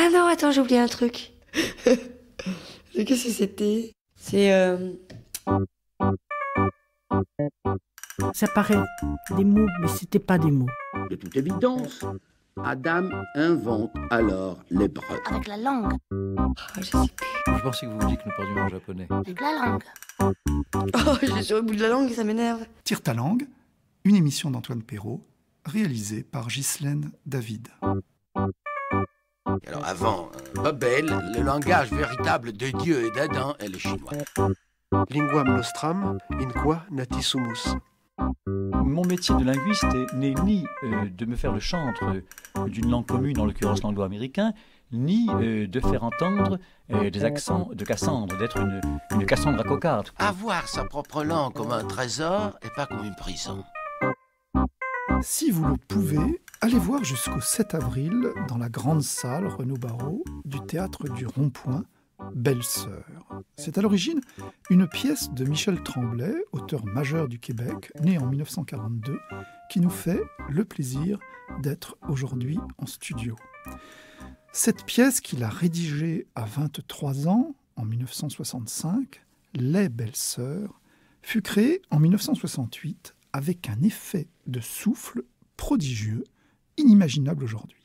Ah non, attends, j'ai oublié un truc. Qu'est-ce que c'était? C'est... Ça paraît des mots, mais c'était pas des mots. De toute évidence, Adam invente alors l'hébreu. Avec la langue. je sais plus. Je pensais que vous vouliez que nous parlions en japonais. Avec la langue. Oh, j'ai sur le bout de la langue et ça m'énerve. Tire ta langue, une émission d'Antoine Perrault, réalisée par Ghislaine David. Alors avant Babel, le langage véritable de Dieu et d'Adam est le chinois. Linguam nostram, in qua natisumus. Mon métier de linguiste n'est ni de me faire le chantre d'une langue commune, en l'occurrence l'anglo-américain, ni de faire entendre des accents de Cassandre, d'être une Cassandre à cocarde. Avoir sa propre langue comme un trésor et pas comme une prison. Si vous le pouvez, allez voir jusqu'au 7 avril dans la grande salle Renaud Barrault du Théâtre du Rond-Point, Belle-Sœur. C'est à l'origine une pièce de Michel Tremblay, auteur majeur du Québec, né en 1942, qui nous fait le plaisir d'être aujourd'hui en studio. Cette pièce qu'il a rédigée à 23 ans, en 1965, Les Belles-Sœurs, fut créée en 1968 avec un effet de souffle prodigieux, inimaginable aujourd'hui.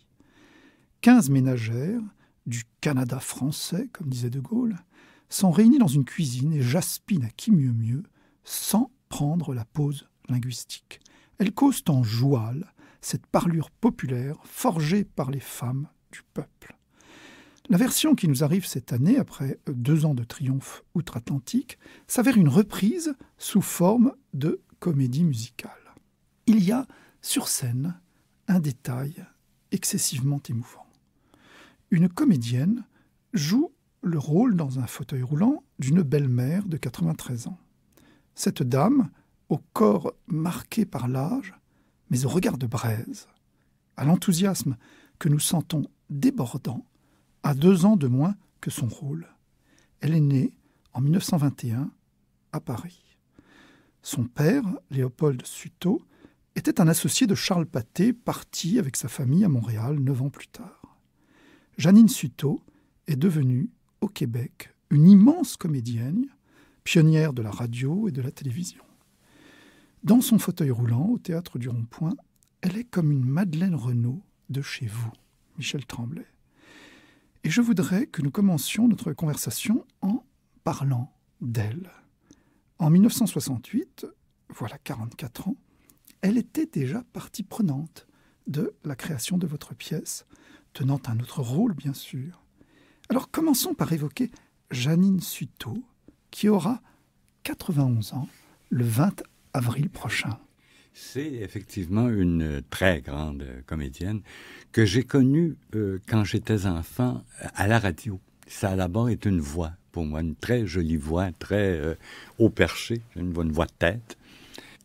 15 ménagères, du Canada français, comme disait De Gaulle, sont réunies dans une cuisine et jaspinent à qui mieux mieux, sans prendre la pause linguistique. Elles causent en joual cette parlure populaire forgée par les femmes du peuple. La version qui nous arrive cette année, après 2 ans de triomphe outre-Atlantique, s'avère une reprise sous forme de comédie musicale. Il y a, sur scène, un détail excessivement émouvant. Une comédienne joue le rôle dans un fauteuil roulant d'une belle-mère de 93 ans. Cette dame, au corps marqué par l'âge, mais au regard de braise, à l'enthousiasme que nous sentons débordant, a 2 ans de moins que son rôle. Elle est née en 1921 à Paris. Son père, Léopold Sutot, était un associé de Charles Pathé, parti avec sa famille à Montréal 9 ans plus tard. Janine Sutot est devenue, au Québec, une immense comédienne, pionnière de la radio et de la télévision. Dans son fauteuil roulant, au Théâtre du Rond-Point, elle est comme une Madeleine Renaud de chez vous, Michel Tremblay. Et je voudrais que nous commencions notre conversation en parlant d'elle. En 1968, voilà 44 ans, elle était déjà partie prenante de la création de votre pièce, tenant un autre rôle, bien sûr. Alors, commençons par évoquer Janine Sutot, qui aura 91 ans le 20 avril prochain. C'est effectivement une très grande comédienne que j'ai connue quand j'étais enfant à la radio. Ça, d'abord, est une voix, pour moi, une très jolie voix, très haut perché, une voix de tête.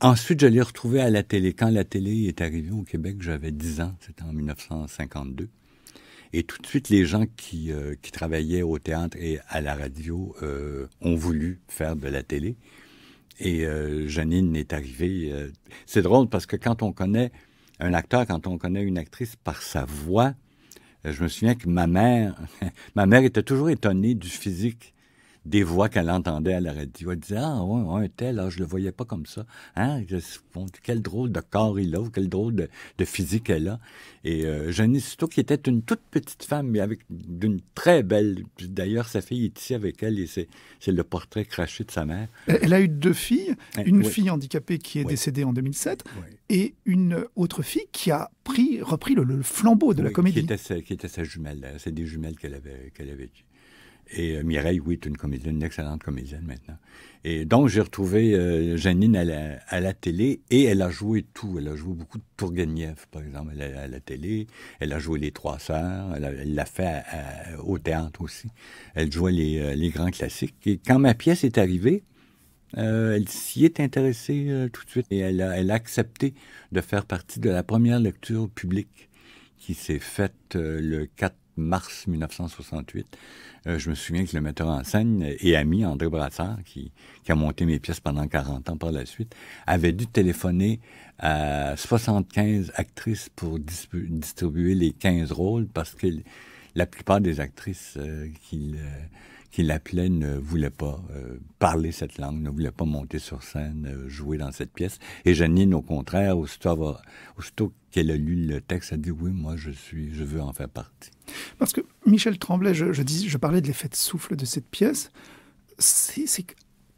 Ensuite, je l'ai retrouvée à la télé. Quand la télé est arrivée au Québec, j'avais 10 ans, c'était en 1952. Et tout de suite, les gens qui travaillaient au théâtre et à la radio ont voulu faire de la télé. Et Janine est arrivée. C'est drôle parce que quand on connaît un acteur, quand on connaît une actrice par sa voix, je me souviens que ma mère était toujours étonnée du physique des voix qu'elle entendait à la radio. Elle disait « Ah, ouais, un tel, là, je le voyais pas comme ça. Hein? Bon, quel drôle de corps il a, ou quel drôle de physique elle a. » Et Janine Sutot, qui était une toute petite femme, mais avec d'une très belle... D'ailleurs, sa fille est ici avec elle, et c'est le portrait craché de sa mère. Elle a eu 2 filles, une fille handicapée qui est décédée en 2007, et une autre fille qui a repris le flambeau de la comédie. Qui était sa jumelle. C'est des jumelles qu'elle avait eues. Et Mireille, oui, est une excellente comédienne maintenant. Et donc, j'ai retrouvé Janine à la télé, et elle a joué tout. Elle a joué beaucoup de Tourguenieff, par exemple, à la télé. Elle a joué Les Trois Sœurs. Elle l'a fait au théâtre aussi. Elle jouait les grands classiques. Et quand ma pièce est arrivée, elle s'y est intéressée tout de suite. Et elle a accepté de faire partie de la première lecture publique qui s'est faite le 4 mars 1968. Je me souviens que le metteur en scène et ami, André Brassard, qui a monté mes pièces pendant 40 ans par la suite, avait dû téléphoner à 75 actrices pour distribuer les 15 rôles parce que la plupart des actrices qui l'appelaient ne voulaient pas parler cette langue, ne voulaient pas monter sur scène, jouer dans cette pièce. Et Janine, au contraire, aussitôt qu'elle a lu le texte, a dit « Oui, moi, je veux en faire partie ». Parce que Michel Tremblay, je parlais de l'effet de souffle de cette pièce, c'est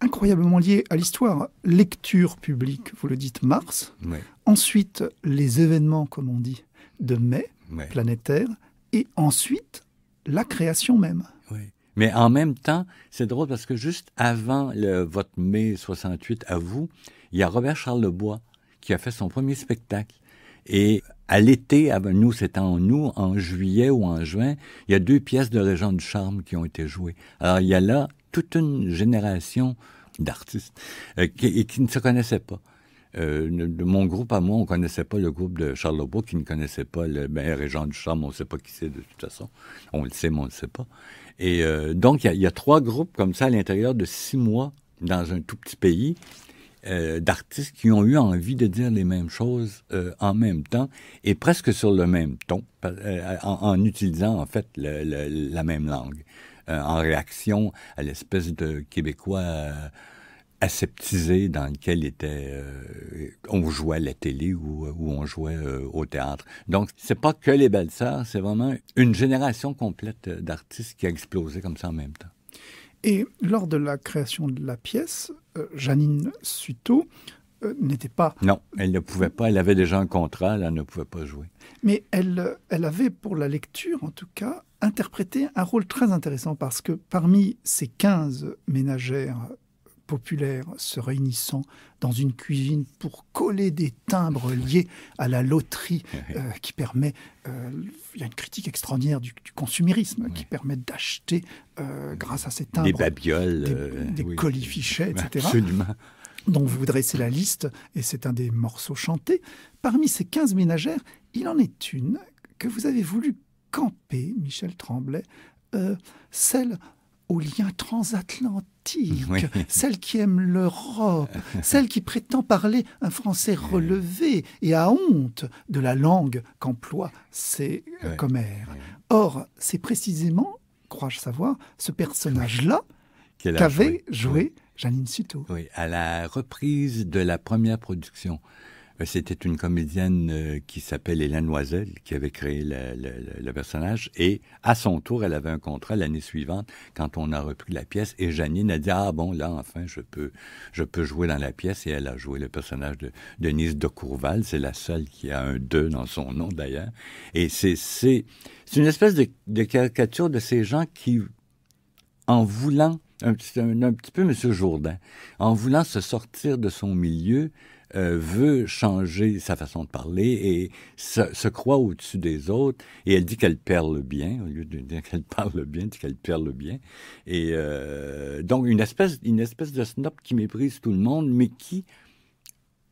incroyablement lié à l'histoire. Lecture publique, vous le dites, mars. Oui. Ensuite, les événements, comme on dit, de mai, Oui. planétaire. Et ensuite, la création même. Oui. Mais en même temps, c'est drôle parce que juste avant votre mai 68 à vous, il y a Robert Charlebois qui a fait son premier spectacle. Et à l'été, nous, c'était en juillet ou en juin, il y a 2 pièces de Régent du Charme qui ont été jouées. Alors, il y a là toute une génération d'artistes qui ne se connaissaient pas. De mon groupe à moi, on ne connaissait pas le groupe de Charlebois, qui ne connaissait pas le Régent du Charme, on ne sait pas qui c'est de toute façon. On le sait, mais on ne le sait pas. Et donc, il y a 3 groupes comme ça à l'intérieur de 6 mois dans un tout petit pays d'artistes qui ont eu envie de dire les mêmes choses en même temps et presque sur le même ton, en utilisant en fait la même langue, en réaction à l'espèce de Québécois aseptisé dans lequel on jouait à la télé ou on jouait au théâtre. Donc, c'est pas que les Belles-Sœurs, c'est vraiment une génération complète d'artistes qui a explosé comme ça en même temps. Et lors de la création de la pièce, Janine Suto n'était pas... Non, elle ne pouvait pas. Elle avait déjà un contrat, elle ne pouvait pas jouer. Mais elle avait, pour la lecture en tout cas, interprété un rôle très intéressant parce que parmi ces 15 ménagères populaires se réunissant dans une cuisine pour coller des timbres liés à la loterie qui permet, il y a une critique extraordinaire du consumérisme qui permet d'acheter grâce à ces timbres des babioles, des colifichets, etc. Absolument. dont vous dressez la liste, et c'est un des morceaux chantés. Parmi ces 15 ménagères, il en est une que vous avez voulu camper, Michel Tremblay, celle aux liens transatlantiques, celle qui aime l'Europe, celle qui prétend parler un français relevé et à honte de la langue qu'emploient ses commères. Or, c'est précisément, crois-je savoir, ce personnage-là qu'avait joué Janine Suto. Oui, à la reprise de la première production. C'était une comédienne qui s'appelle Hélène Loisel qui avait créé le personnage et à son tour, elle avait un contrat l'année suivante quand on a repris la pièce et Janine a dit « Ah bon, là, enfin, je peux jouer dans la pièce » et elle a joué le personnage de Denise de Courval. C'est la seule qui a un « de » dans son nom d'ailleurs. Et c'est une espèce de caricature de ces gens qui, en voulant, un petit peu M. Jourdain, en voulant se sortir de son milieu, veut changer sa façon de parler et se croit au-dessus des autres. Et elle dit qu'elle perle bien, au lieu de dire qu'elle parle bien, elle dit qu'elle perle bien. Et donc, une espèce de snob qui méprise tout le monde, mais qui,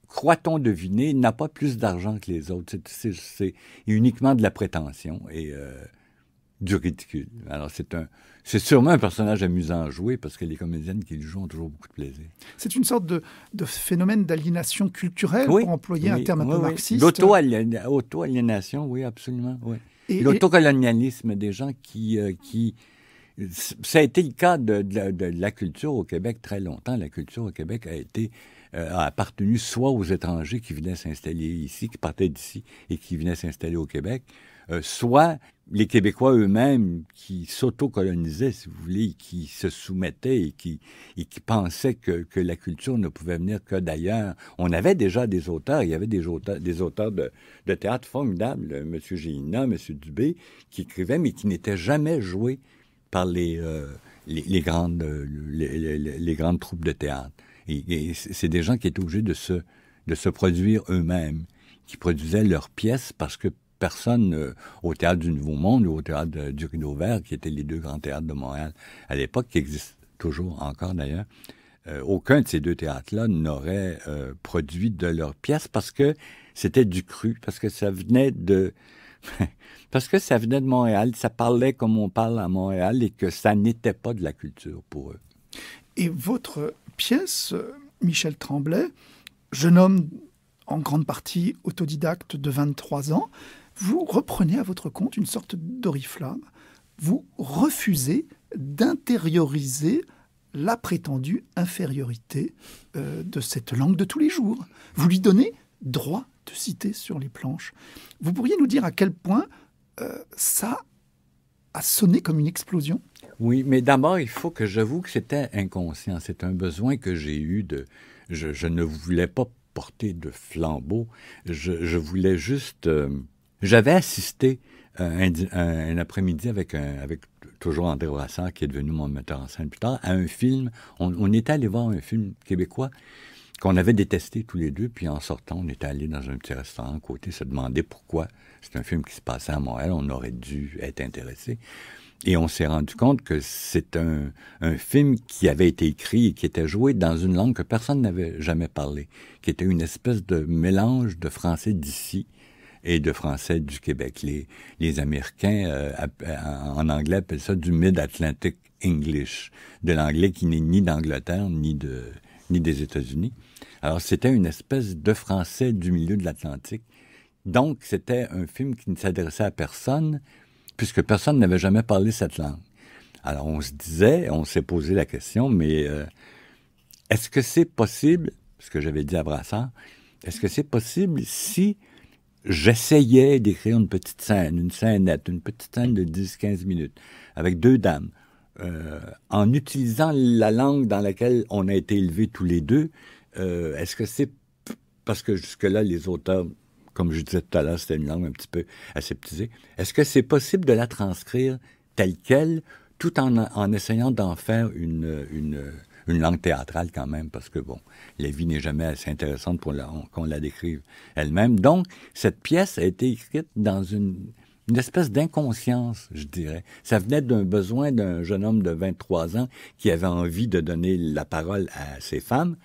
croit-on deviner, n'a pas plus d'argent que les autres. C'est uniquement de la prétention et du ridicule. Alors, c'est sûrement un personnage amusant à jouer parce que les comédiennes qui le jouent ont toujours beaucoup de plaisir. C'est une sorte de phénomène d'aliénation culturelle, pour employer un terme un peu marxiste. L'auto-aliénation, oui, absolument. Oui. L'autocolonialisme des gens qui... Ça a été le cas de la culture au Québec très longtemps. La culture au Québec a appartenu soit aux étrangers qui venaient s'installer ici, qui partaient d'ici et qui venaient s'installer au Québec, soit les Québécois eux-mêmes qui s'auto-colonisaient, si vous voulez, qui se soumettaient et qui pensaient que la culture ne pouvait venir que d'ailleurs. On avait déjà des auteurs, il y avait des auteurs de théâtre formidables, M. Géhina, M. Dubé, qui écrivaient, mais qui n'étaient jamais joués par les grandes troupes de théâtre. Et c'est des gens qui étaient obligés de se produire eux-mêmes, qui produisaient leurs pièces parce que personne au Théâtre du Nouveau Monde ou au Théâtre du Rideau Vert, qui étaient les 2 grands théâtres de Montréal à l'époque, qui existent toujours encore d'ailleurs, aucun de ces 2 théâtres-là n'aurait produit de leurs pièces parce que c'était du cru, parce que ça venait de... parce que ça venait de Montréal, ça parlait comme on parle à Montréal et que ça n'était pas de la culture pour eux. Et votre pièce, Michel Tremblay, jeune homme en grande partie autodidacte de 23 ans, vous reprenez à votre compte une sorte d'oriflamme vous refusez d'intérioriser la prétendue infériorité de cette langue de tous les jours. Vous lui donnez droit de citer sur les planches. Vous pourriez nous dire à quel point ça a sonné comme une explosion? Oui, mais d'abord, il faut que j'avoue que c'était inconscient. C'est un besoin que j'ai eu de... Je ne voulais pas porter de flambeau. Je voulais juste... J'avais assisté un après-midi avec toujours André Brassard, qui est devenu mon metteur en scène plus tard, à un film. On était allé voir un film québécois qu'on avait détesté tous les deux, puis en sortant, on était allé dans un petit restaurant à côté, se demander pourquoi. C'est un film qui se passait à Montréal, on aurait dû être intéressé. Et on s'est rendu compte que c'est un film qui avait été écrit et qui était joué dans une langue que personne n'avait jamais parlé, qui était une espèce de mélange de français d'ici et de français du Québec. Les Américains, en anglais, appellent ça du Mid-Atlantic English, de l'anglais qui n'est ni d'Angleterre ni des États-Unis. Alors, c'était une espèce de français du milieu de l'Atlantique. Donc, c'était un film qui ne s'adressait à personne, puisque personne n'avait jamais parlé cette langue. Alors, on s'est posé la question, mais est-ce que c'est possible, ce que j'avais dit à Brassard, est-ce que c'est possible si j'essayais d'écrire une petite scène, une scénette, une petite scène de 10-15 minutes, avec deux dames, en utilisant la langue dans laquelle on a été élevés tous les deux, est-ce que c'est... Parce que jusque-là, les auteurs, comme je disais tout à l'heure, c'était une langue un petit peu aseptisée. Est-ce que c'est possible de la transcrire telle qu'elle, tout en essayant d'en faire une langue théâtrale quand même, parce que, bon, la vie n'est jamais assez intéressante pour qu'on la décrive elle-même. Donc, cette pièce a été écrite dans une espèce d'inconscience, je dirais. Ça venait d'un besoin d'un jeune homme de 23 ans qui avait envie de donner la parole à ses femmes,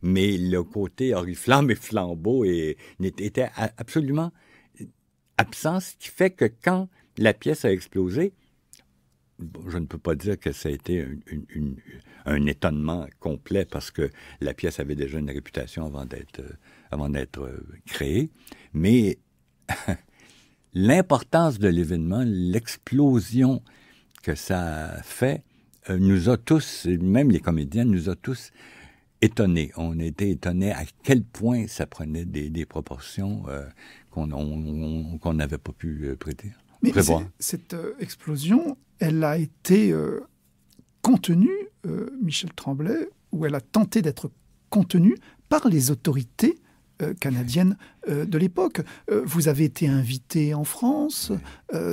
mais le côté oriflamme et flambeau était absolument absent, ce qui fait que quand la pièce a explosé, je ne peux pas dire que ça a été un étonnement complet parce que la pièce avait déjà une réputation avant d'être créée, mais l'importance de l'événement, l'explosion que ça a fait, nous a tous, même les comédiens, nous a tous étonnés. On était étonnés à quel point ça prenait des proportions qu'on n'avait pas pu prévoir. Mais cette explosion, elle a été contenue, Michel Tremblay, ou elle a tenté d'être contenue par les autorités canadiennes de l'époque. Vous avez été invité en France,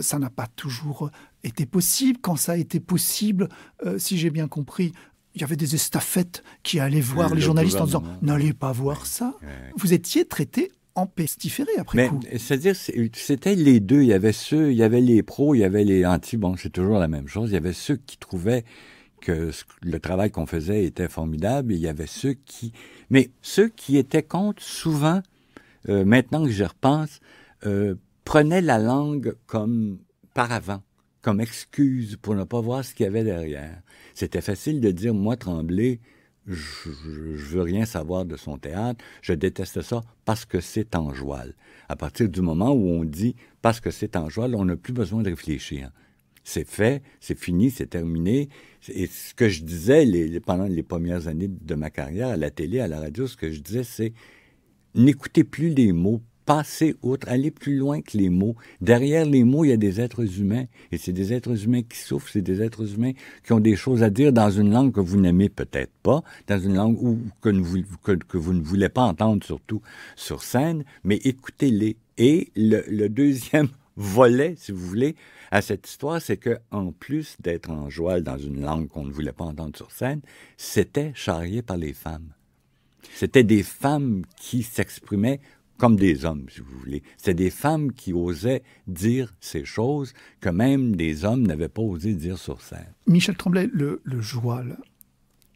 ça n'a pas toujours été possible. Quand ça a été possible, si j'ai bien compris, il y avait des estafettes qui allaient voir les journalistes en disant « N'allez pas voir ça ». Vous étiez traité en pestiféré après coup. C'est-à-dire, c'était les deux. Il y avait les pros, il y avait les anti. Bon, c'est toujours la même chose. Il y avait ceux qui trouvaient que le travail qu'on faisait était formidable, et il y avait ceux qui... Mais ceux qui étaient contre, souvent, maintenant que j'y repense, prenaient la langue comme paravent, comme excuse pour ne pas voir ce qu'il y avait derrière. C'était facile de dire, moi, Tremblay, je veux rien savoir de son théâtre, je déteste ça parce que c'est enjoual. À partir du moment où on dit parce que c'est enjoual, on n'a plus besoin de réfléchir. C'est fait, c'est fini, c'est terminé. Et ce que je disais pendant les premières années de ma carrière à la télé, à la radio, ce que je disais, c'est n'écoutez plus les mots, passez outre, allez plus loin que les mots. Derrière les mots, il y a des êtres humains. Et c'est des êtres humains qui souffrent, c'est des êtres humains qui ont des choses à dire dans une langue que vous n'aimez peut-être pas, dans une langue que vous ne voulez pas entendre, surtout sur scène, mais écoutez-les. Et le deuxième volet, si vous voulez, à cette histoire, c'est que en plus d'être en joual dans une langue qu'on ne voulait pas entendre sur scène, c'était charrié par les femmes. C'était des femmes qui s'exprimaient comme des hommes, si vous voulez. C'était des femmes qui osaient dire ces choses que même des hommes n'avaient pas osé dire sur scène. Michel Tremblay, le joual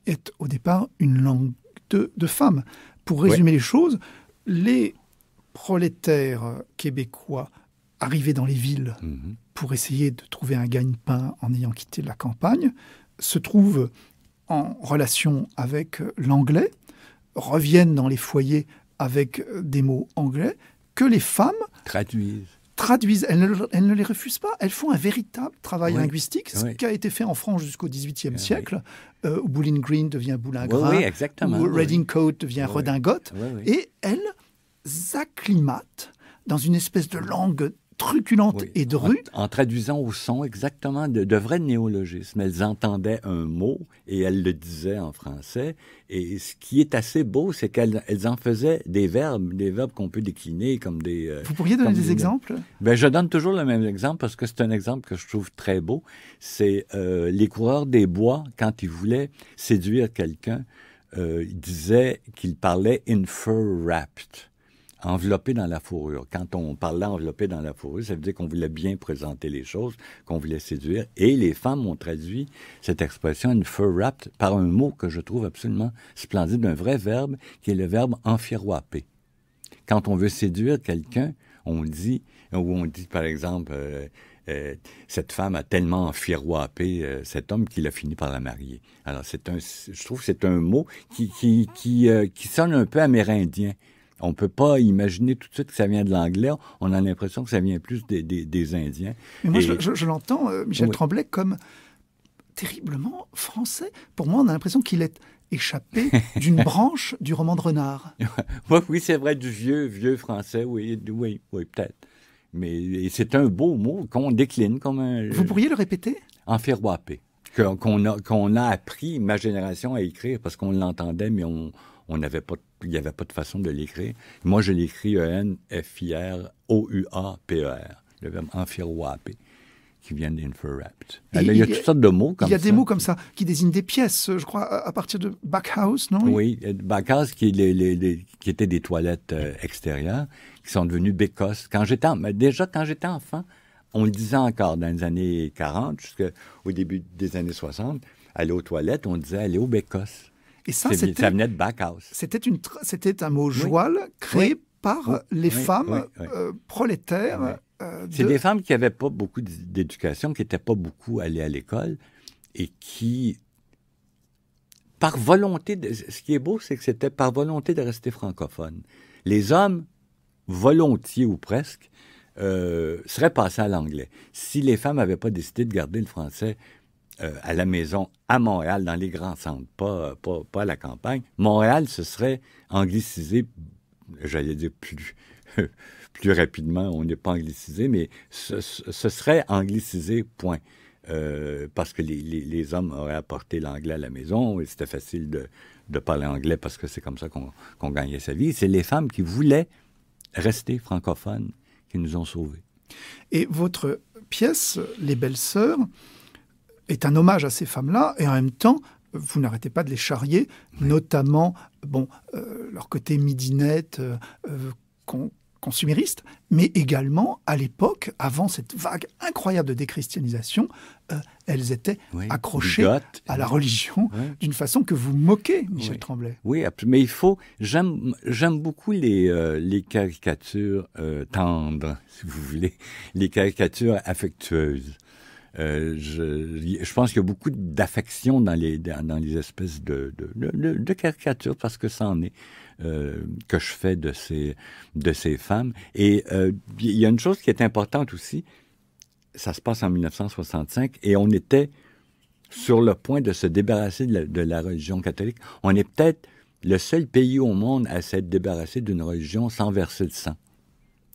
est au départ une langue de femmes. Pour résumer les choses, les prolétaires québécois arrivés dans les villes pour essayer de trouver un gagne-pain en ayant quitté la campagne se trouvent en relation avec l'anglais, reviennent dans les foyers avec des mots anglais, que les femmes traduisent. traduisent, elles ne les refusent pas, elles font un véritable travail linguistique, ce qui a été fait en France jusqu'au XVIIIe siècle, où Bowling Green devient boulingrin, où Reading Coat devient redingote, et elles acclimatent dans une espèce de langue truculente et drue. En traduisant au son exactement de vrais néologismes. Elles entendaient un mot et elles le disaient en français. Et ce qui est assez beau, c'est qu'elles en faisaient des verbes qu'on peut décliner comme des... Vous pourriez donner des exemples? Je donne toujours le même exemple parce que c'est un exemple que je trouve très beau. C'est les coureurs des bois, quand ils voulaient séduire quelqu'un, ils disaient qu'ils parlaient « in fur wrapped ». Enveloppé dans la fourrure. Quand on parlait enveloppé dans la fourrure, ça veut dire qu'on voulait bien présenter les choses, qu'on voulait séduire. Et les femmes ont traduit cette expression, une fur wrapped, par un mot que je trouve absolument splendide, un vrai verbe, qui est le verbe enfiroiper. Quand on veut séduire quelqu'un, on dit par exemple, cette femme a tellement enfiroipé cet homme qu'il a fini par la marier. Alors, je trouve que c'est un mot qui sonne un peu amérindien. On ne peut pas imaginer tout de suite que ça vient de l'anglais. On a l'impression que ça vient plus des Indiens. Mais moi, je l'entends, Michel Tremblay, comme terriblement français. Pour moi, on a l'impression qu'il est échappé d'une branche du roman de Renard. Oui, c'est vrai, du vieux français, oui, peut-être. Mais c'est un beau mot qu'on décline comme un... Vous pourriez le répéter? Enfiroiper. Qu'on a appris, ma génération, à écrire, parce qu'on l'entendait, mais il n'y avait pas de façon de l'écrire. Moi, je l'écris E-N-F-I-R-O-U-A-P-E-R, le verbe enfiroiper, qui vient d'Infurwrapped. Il y a toutes sortes de mots comme ça. Il y a des mots comme ça qui désignent des pièces, je crois, à partir de Backhouse, non? Oui, Backhouse, qui étaient des toilettes extérieures, qui sont devenues bécosses. Déjà, quand j'étais enfant, on le disait encore dans les années 40, jusqu'au début des années 60, aller aux toilettes, on disait aller aux bécosses. Et ça venait de Backhouse. C'était un mot joual créé par les femmes prolétaires. C'est des femmes qui n'avaient pas beaucoup d'éducation, qui n'étaient pas beaucoup allées à l'école et qui, par volonté, ce qui est beau, c'est que c'était par volonté de rester francophone. Les hommes, volontiers ou presque, seraient passés à l'anglais. Si les femmes n'avaient pas décidé de garder le français à la maison, à Montréal, dans les grands centres, pas à la campagne, Montréal se serait anglicisé, j'allais dire plus rapidement, on n'est pas anglicisé, mais ce serait anglicisé, point. Parce que les hommes auraient apporté l'anglais à la maison et c'était facile de parler anglais parce que c'est comme ça qu'on gagnait sa vie. C'est les femmes qui voulaient rester francophones qui nous ont sauvés. Et votre pièce, Les Belles Sœurs, est un hommage à ces femmes-là, et en même temps, vous n'arrêtez pas de les charrier, notamment leur côté midinette, consumériste, mais également, à l'époque, avant cette vague incroyable de déchristianisation, elles étaient accrochées à la religion d'une façon que vous moquez, Michel Tremblay. Oui, mais j'aime beaucoup les caricatures tendres, si vous voulez, les caricatures affectueuses. Je pense qu'il y a beaucoup d'affection dans les espèces de caricatures, parce que ça en est, que je fais de ces femmes. Et il y a une chose qui est importante aussi, ça se passe en 1965, et on était sur le point de se débarrasser de la religion catholique. On est peut-être le seul pays au monde à s'être débarrassé d'une religion sans verser le sang.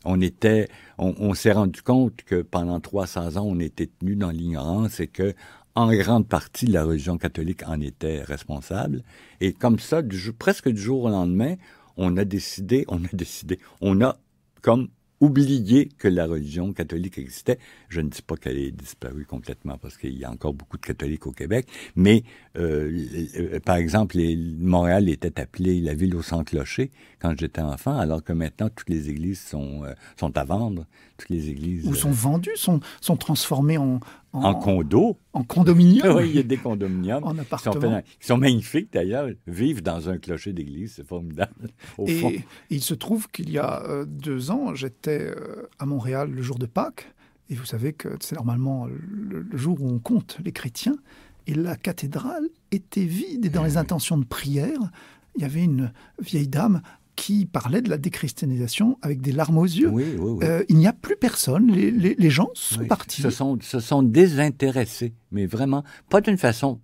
On s'est rendu compte que pendant 300 ans, on était tenu dans l'ignorance et que, en grande partie, la religion catholique en était responsable. Et comme ça, presque du jour au lendemain, on a comme oublié que la religion catholique existait. Je ne dis pas qu'elle ait disparu complètement parce qu'il y a encore beaucoup de catholiques au Québec, mais par exemple, Montréal était appelée la ville aux 100 clochers quand j'étais enfant, alors que maintenant toutes les églises sont à vendre. Toutes les églises ou sont vendues, sont transformées en condos. En condominiums. Oui, il y a des condominiums en appartements. Qui sont magnifiques d'ailleurs. Vivre dans un clocher d'église, c'est formidable. Et il se trouve qu'il y a 2 ans, j'étais à Montréal le jour de Pâques. Et vous savez que c'est normalement le jour où on compte les chrétiens. Et la cathédrale était vide. Et dans les intentions de prière, il y avait une vieille dame qui parlait de la déchristianisation avec des larmes aux yeux. Oui, oui, oui. Il n'y a plus personne, les gens sont partis. Se sont désintéressés, mais vraiment, pas d'une façon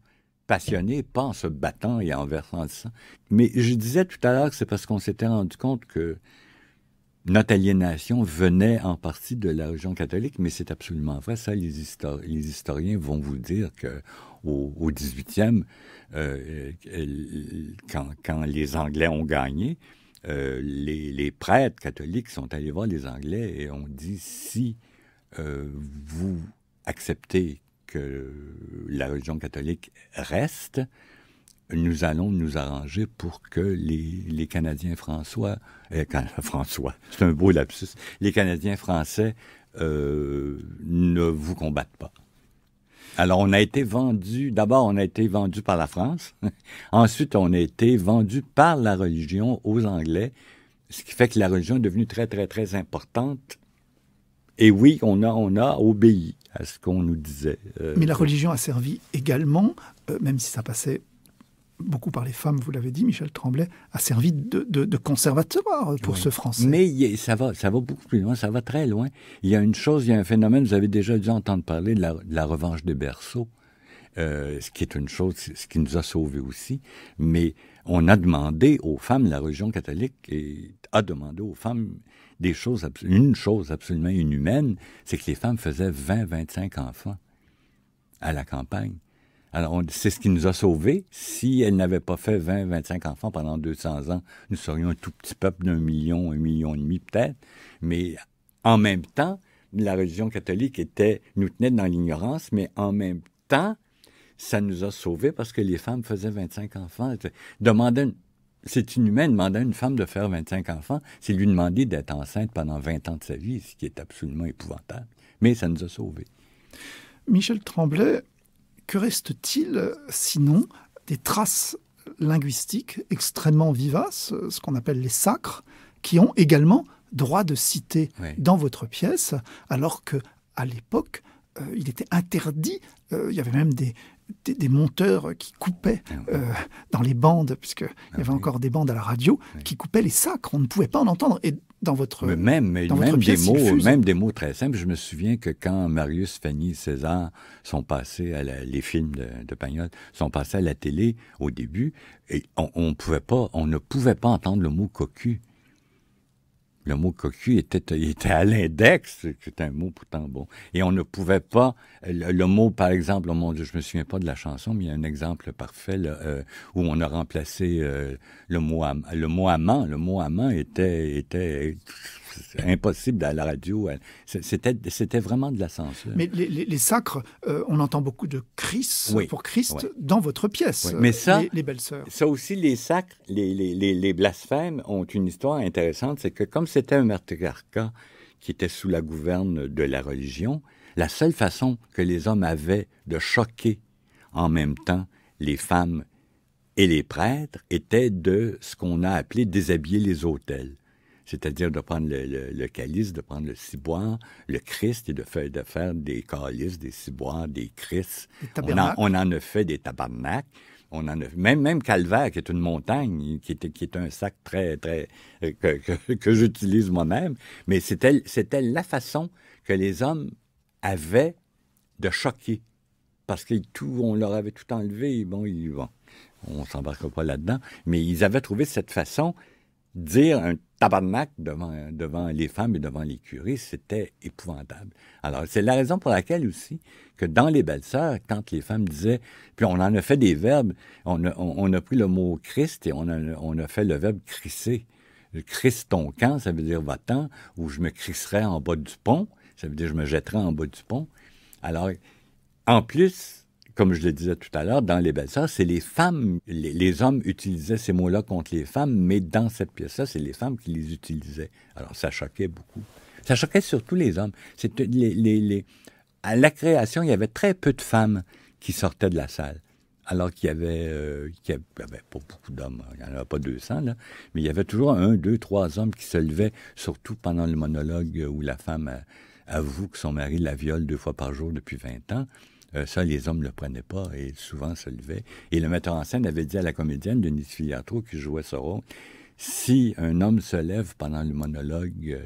passionnée, pas en se battant et en versant le sang. Mais je disais tout à l'heure que c'est parce qu'on s'était rendu compte que notre aliénation venait en partie de la religion catholique, mais c'est absolument vrai. Ça, les historiens vont vous dire qu'au 18e, quand les Anglais ont gagné, les prêtres catholiques sont allés voir les Anglais et ont dit, si vous acceptez que la religion catholique reste, nous allons nous arranger pour que les Canadiens François, c'est un beau lapsus, les Canadiens français ne vous combattent pas. Alors, on a été vendu, d'abord, on a été vendu par la France. Ensuite, on a été vendu par la religion aux Anglais, ce qui fait que la religion est devenue très, très, très importante. Et oui, on a obéi à ce qu'on nous disait. Mais la religion a servi également, même si ça passait beaucoup par les femmes, vous l'avez dit, Michel Tremblay, a servi de conservatoire pour ce Français. Mais ça va beaucoup plus loin, ça va très loin. Il y a un phénomène, vous avez déjà dû entendre parler de la revanche des berceaux, ce qui est une chose, ce qui nous a sauvés aussi. Mais on a demandé aux femmes, la religion catholique a demandé aux femmes une chose absolument inhumaine, c'est que les femmes faisaient 20-25 enfants à la campagne. Alors, c'est ce qui nous a sauvés. Si elles n'avaient pas fait 20-25 enfants pendant 200 ans, nous serions un tout petit peuple d'1 million, 1,5 million peut-être. Mais en même temps, la religion catholique nous tenait dans l'ignorance, mais en même temps, ça nous a sauvés parce que les femmes faisaient 25 enfants. C'est inhumain de demander à une femme de faire 25 enfants, c'est lui demander d'être enceinte pendant 20 ans de sa vie, ce qui est absolument épouvantable. Mais ça nous a sauvés. Michel Tremblay, que reste-t-il, sinon, des traces linguistiques extrêmement vivaces, ce qu'on appelle les sacres, qui ont également droit de citer dans votre pièce, alors qu'à l'époque, il était interdit, il y avait même des monteurs qui coupaient dans les bandes, puisqu'il y avait encore des bandes à la radio, qui coupaient les sacres, on ne pouvait pas en entendre. Et dans votre pièce, même des mots très simples. Je me souviens que quand Marius, Fanny, César sont passés les films de Pagnol sont passés à la télé au début, et on ne pouvait pas entendre le mot cocu. Le mot cocu était à l'index, c'est un mot pourtant bon. Et on ne pouvait pas, le mot, par exemple, oh mon Dieu, je me souviens pas de la chanson, mais il y a un exemple parfait là, où on a remplacé le mot amant. Le mot amant était impossible à la radio. C'était vraiment de la censure. Mais les sacres, on entend beaucoup de Christ pour Christ dans votre pièce, mais ça, les belles sœurs. Ça aussi, les sacres, les blasphèmes ont une histoire intéressante, c'est que comme c'était un matriarcat qui était sous la gouverne de la religion, la seule façon que les hommes avaient de choquer en même temps les femmes et les prêtres était de ce qu'on a appelé déshabiller les autels. C'est-à-dire de prendre le calice, de prendre le ciboire, le Christ, et de faire des calices, des ciboires, des Christ. On en a fait des tabernacles. On en a même Calvaire, qui est une montagne, qui est un sac très, très que j'utilise moi-même. Mais c'était la façon que les hommes avaient de choquer. Parce on leur avait tout enlevé. On s'embarquera pas là-dedans. Mais ils avaient trouvé cette façon de dire un tabarnak devant les femmes et devant les curés, c'était épouvantable. Alors, c'est la raison pour laquelle aussi que dans les belles-sœurs, quand les femmes disaient, puis on en a fait des verbes, on a pris le mot Christ et on a fait le verbe crisser. Crisse ton camp, ça veut dire va-t'en, ou je me crisserais en bas du pont, ça veut dire je me jetterais en bas du pont. Alors, en plus, comme je le disais tout à l'heure, dans les belles-sœurs, c'est les femmes, les hommes utilisaient ces mots-là contre les femmes, mais dans cette pièce-là, c'est les femmes qui les utilisaient. Alors, ça choquait beaucoup. Ça choquait surtout les hommes. À la création, il y avait très peu de femmes qui sortaient de la salle. Alors qu'il y avait pas beaucoup d'hommes, il n'y en avait pas 200, là, mais il y avait toujours 1, 2, 3 hommes qui se levaient, surtout pendant le monologue où la femme avoue que son mari la viole 2 fois par jour depuis 20 ans. Ça, les hommes ne le prenaient pas et souvent se levaient. Et le metteur en scène avait dit à la comédienne, Denise Filiatro, qui jouait ce rôle, si un homme se lève pendant le monologue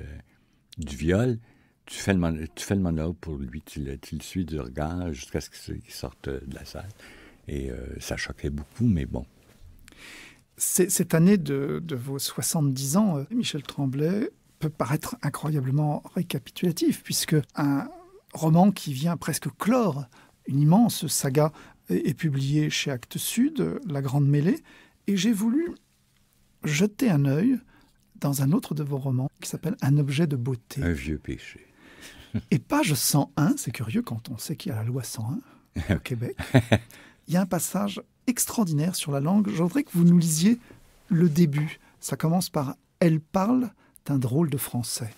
du viol, tu fais le monologue pour lui, tu le suis du regard jusqu'à ce qu'il sorte de la salle. Et ça choquait beaucoup, mais bon. Cette année de vos 70 ans, Michel Tremblay, peut paraître incroyablement récapitulatif, puisque un roman qui vient presque clore une immense saga est publié chez Actes Sud, La Grande Mêlée, et j'ai voulu jeter un œil dans un autre de vos romans qui s'appelle Un objet de beauté. Un vieux péché. Et page 101, c'est curieux quand on sait qu'il y a la loi 101 au Québec, il y a un passage extraordinaire sur la langue. Je voudrais que vous nous lisiez le début. Ça commence par « Elle parle d'un drôle de français ».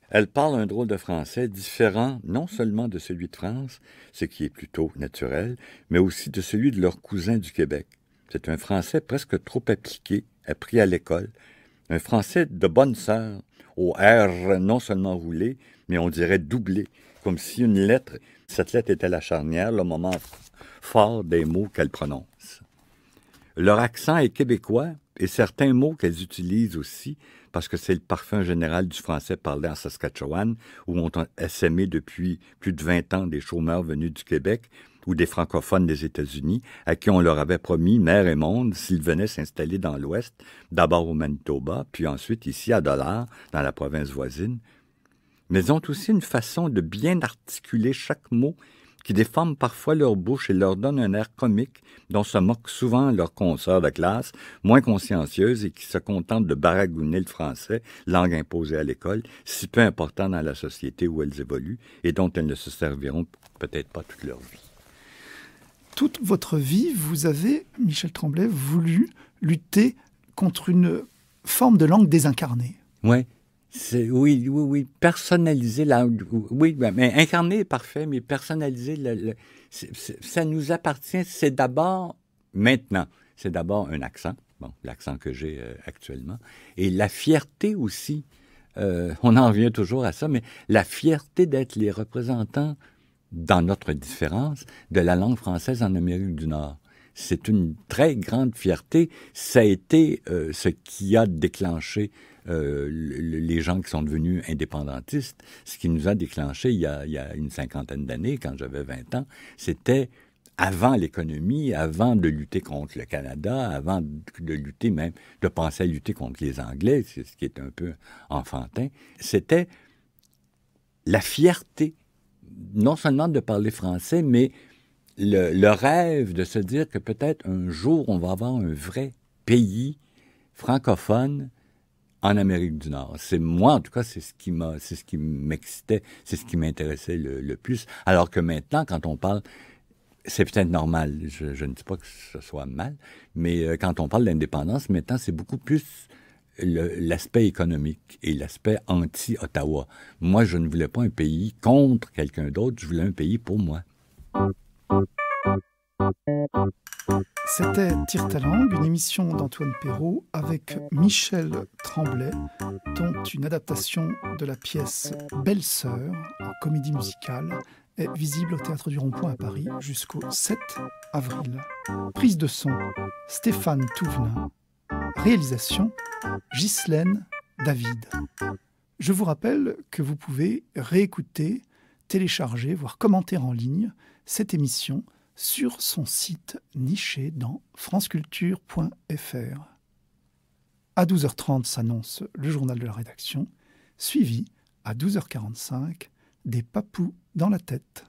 Elle parle un drôle de français différent non seulement de celui de France, ce qui est plutôt naturel, mais aussi de celui de leurs cousins du Québec. C'est un français presque trop appliqué, appris à l'école. Un français de bonne sœur, au R non seulement roulé, mais on dirait doublé, comme si cette lettre était la charnière, le moment fort des mots qu'elle prononce. Leur accent est québécois, et certains mots qu'elles utilisent aussi, parce que c'est le parfum général du français parlé en Saskatchewan, où on a essaimé depuis plus de 20 ans des chômeurs venus du Québec ou des francophones des États-Unis, à qui on leur avait promis mer et monde s'ils venaient s'installer dans l'Ouest, d'abord au Manitoba, puis ensuite ici à Dollard, dans la province voisine. Mais ils ont aussi une façon de bien articuler chaque mot qui déforme parfois leur bouche et leur donne un air comique dont se moquent souvent leurs consoeurs de classe, moins consciencieuses et qui se contentent de baragouiner le français, langue imposée à l'école, si peu important dans la société où elles évoluent et dont elles ne se serviront peut-être pas toute leur vie. Toute votre vie, vous avez, Michel Tremblay, voulu lutter contre une forme de langue désincarnée. Oui. Oui, personnaliser la... Oui, mais incarner est parfait, mais personnaliser, ça nous appartient. C'est d'abord, maintenant, c'est d'abord un accent, l'accent que j'ai actuellement, et la fierté aussi, on en revient toujours à ça, mais la fierté d'être les représentants, dans notre différence, de la langue française en Amérique du Nord. C'est une très grande fierté. Ça a été ce qui a déclenché les gens qui sont devenus indépendantistes. Ce qui nous a déclenché il y a une 50aine d'années, quand j'avais 20 ans, c'était avant l'économie, avant de lutter contre le Canada, avant de lutter même, de penser à lutter contre les Anglais, c'est ce qui est un peu enfantin, c'était la fierté, non seulement de parler français, mais le rêve de se dire que peut-être un jour, on va avoir un vrai pays francophone en Amérique du Nord. C'est moi, en tout cas, c'est ce qui m'excitait, c'est ce qui m'intéressait le plus. Alors que maintenant, quand on parle, c'est peut-être normal, je ne dis pas que ce soit mal, mais quand on parle d'indépendance, maintenant, c'est beaucoup plus l'aspect économique et l'aspect anti-Ottawa. Moi, je ne voulais pas un pays contre quelqu'un d'autre, je voulais un pays pour moi. C'était Tire ta langue, une émission d'Antoine Perrault avec Michel Tremblay, dont une adaptation de la pièce Belle-Sœur en comédie musicale est visible au Théâtre du Rond-Point à Paris jusqu'au 7 avril. Prise de son, Stéphane Touvenin. Réalisation, Ghislaine David. Je vous rappelle que vous pouvez réécouter, télécharger, voire commenter en ligne cette émission sur son site niché dans franceculture.fr. À 12h30 s'annonce le journal de la rédaction, suivi à 12h45 des papous dans la tête.